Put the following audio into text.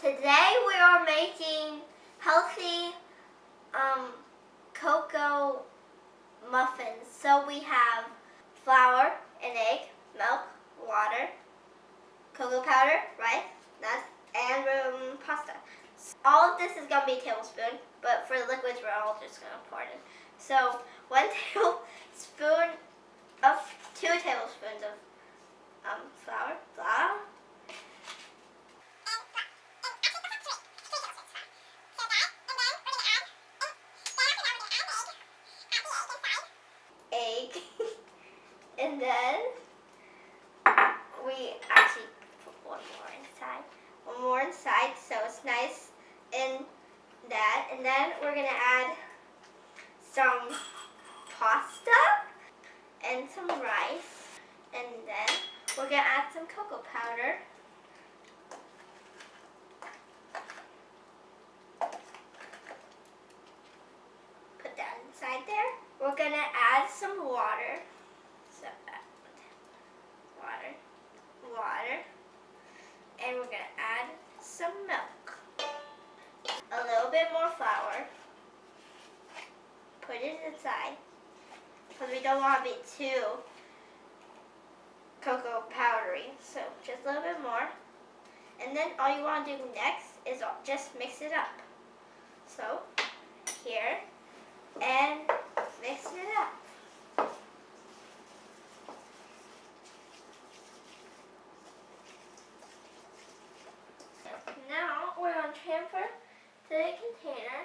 Today we are making healthy cocoa muffins. So we have flour, an egg, milk, water, cocoa powder, rice, nuts, and pasta. All of this is going to be a tablespoon, but for the liquids we're all just going to pour it in. So 2 tablespoons of flour. Egg. And then we actually put one more inside so it's nice in that. And then we're going to add some pasta and some rice, and then we're going to add some cocoa powder. Put that inside there. We're going to add some water. So water. And we're going to add some milk. A little bit more flour. Put it inside because we don't want to be too cocoa powdery. So just a little bit more. And then all you want to do next is just mix it up. So here, and mix it up. Now we're going to transfer to the container.